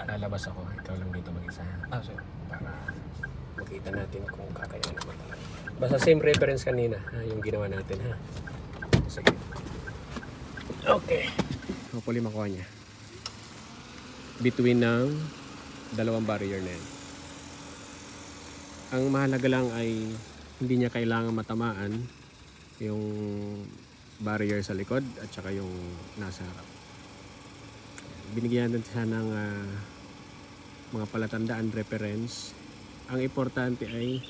lalabas ako, ikaw lang dito mag-isa. So, para makita natin kung kakayanin naman talaga. Basta same reference kanina, yung ginawa natin, ha. Sige. Okay. Hopefully makuha niya. Between ng dalawang barrier na yan. Ang mahalaga lang ay hindi niya kailangan matamaan yung barrier sa likod at saka yung nasa harap. Binigyan natin siya ng mga palatandaan, reference. Ang importante ay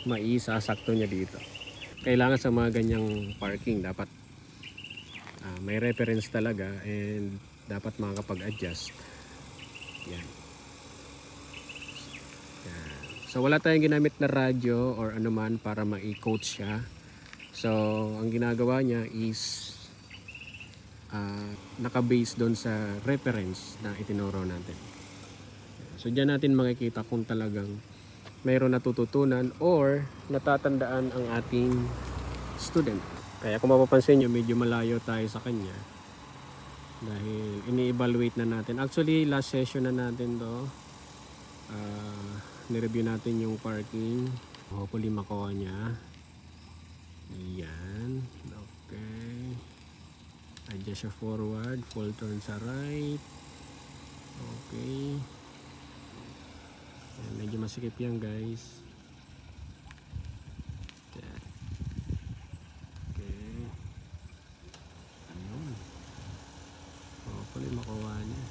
maisasakto niya dito. Kailangan sa mga ganyang parking dapat may reference talaga and dapat makakapag-adjust. Yan. Yan. So wala tayong ginamit na radyo or anuman para ma-coach siya. So ang ginagawa niya is naka-base doon sa reference na itinuro natin. So diyan natin makikita kung talagang mayroon natututunan or natatandaan ang ating student. Kaya kung mapapansin nyo, medyo malayo tayo sa kanya dahil ini-evaluate na natin. Actually last session na natin to, nireview natin yung parking. Hopefully makuha niya. Yan. Okay. Adjust siya forward. Full turn sa right. Okay. Yan, medyo masikip yan guys. Yan. Okay. Ayun. Hopefully makuha niya.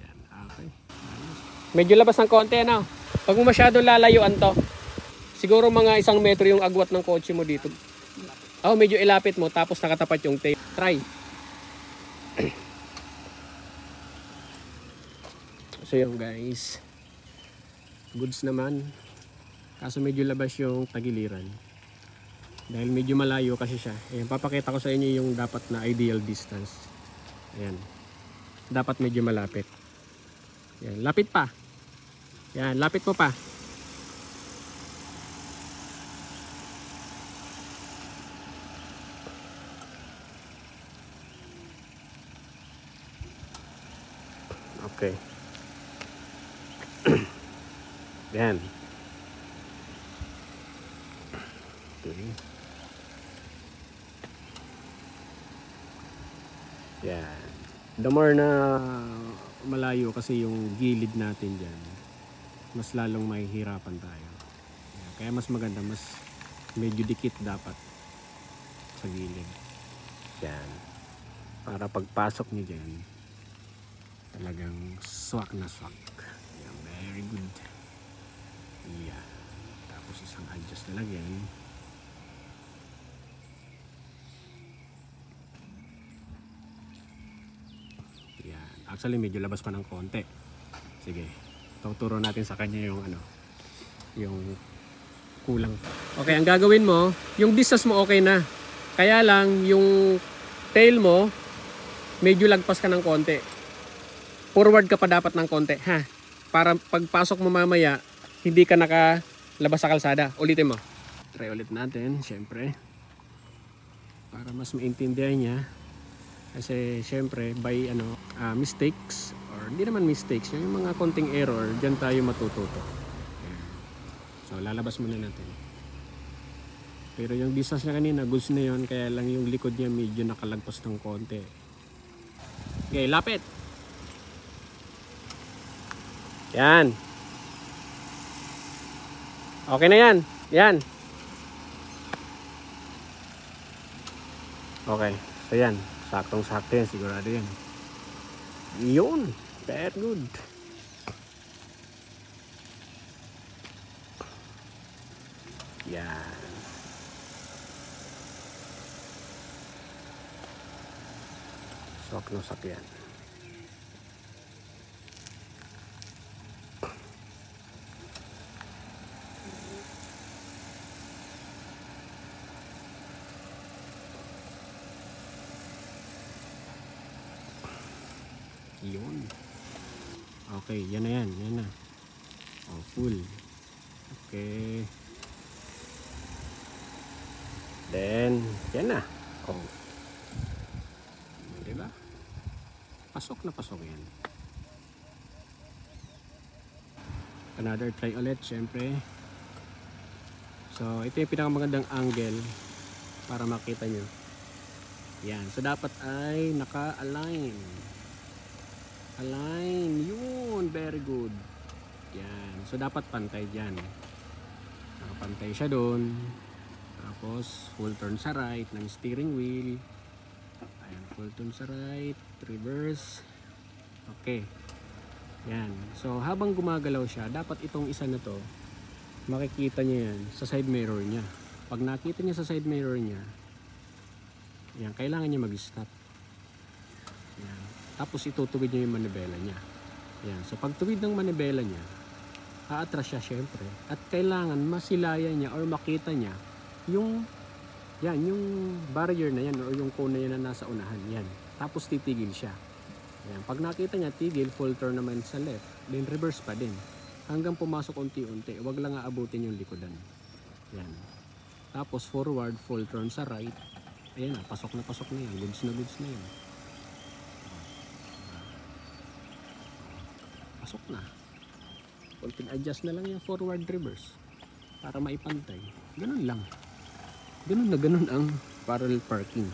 Yan. Okay. Ayos. Medyo labas ng konti na. Pag mo masyado lalayuan to, siguro mga 1 metro yung agwat ng kotse mo dito. Medyo ilapit mo tapos nakatapat yung tape. Try. So yun guys. Goods naman. Kaso medyo labas yung tagiliran. Dahil medyo malayo kasi siya. Ayan, papakita ko sa inyo yung dapat na ideal distance. Ayan. Dapat medyo malapit. Ayan, lapit pa. Yan, lapit mo pa. Okay. Yan. Okay. Yan. The more na malayo kasi yung gilid natin dyan, mas lalong mahihirapan tayo. Kaya mas maganda, mas medyo dikit dapat sa gilid. Yan. Para pagpasok niyo dyan, talagang swak na swak. Yan, very good. Yan. Tapos isang adjust na lang yan. Yan. Actually, medyo labas pa ng konti. Sige. Tuturo natin sa kanya yung yung kulang. Okay, ang gagawin mo, yung distance mo okay na. Kaya lang yung tail mo medyo lagpas ka ng konti. Forward ka pa dapat ng konti, ha? Para pagpasok mo mamaya, hindi ka nakalabas sa kalsada. Ulitin mo. Try ulit natin, syempre. Para mas maintindihan niya. Kasi syempre by mistakes or hindi naman mistakes, yung mga konting error, diyan tayo matututo. Ayan. So lalabas muna natin. Pero yung distance niya kanina, goods na yun, kaya lang yung likod niya medyo nakalagpas ng konti. Okay, lapit. Yan. Okay na yan. Yan. Okay, so yan. Saktong-sakto yan, sigurado yan. Yun, very good. Yan. Sak yan. Yun. Okay, yan na yan. Yan na. Oh, full. Okay. Then, yan na. Oh. Diba? Pasok na pasok yan. Another try ulit, syempre. So, ito yung pinakamagandang angle para makita nyo. Yan. So, dapat ay naka-align. Align. Yun. Very good. Yan. So, dapat pantay dyan. Nakapantay siya doon. Tapos, full turn sa right ng steering wheel. Ayan. Full turn sa right. Reverse. Okay. Yan. So, habang gumagalaw siya, dapat itong isa na to, makikita niya yan sa side mirror niya. Pag nakita niya sa side mirror niya, yan, kailangan niya mag-stop. Yan. Tapos itutuwid niya yung manibela niya. Yan. So pag tuwid ng manibela niya, aatras siya syempre. At kailangan masilayan niya or makita niya yung yung barrier na yan or yung cone na yan na nasa unahan. Yan. Tapos titigil siya. Yan. Pag nakita niya tigil, full turn naman sa left, then reverse pa din. Hanggang pumasok unti-unti. Huwag lang aabutin yung likodan. Yan. Tapos forward, full turn sa right. Ayan na, pasok na yan. Goods na yan. Pasok na. Konting adjust na lang yung forward reverse para maipantay. Ganun lang. Ganun na ganun ang parallel parking.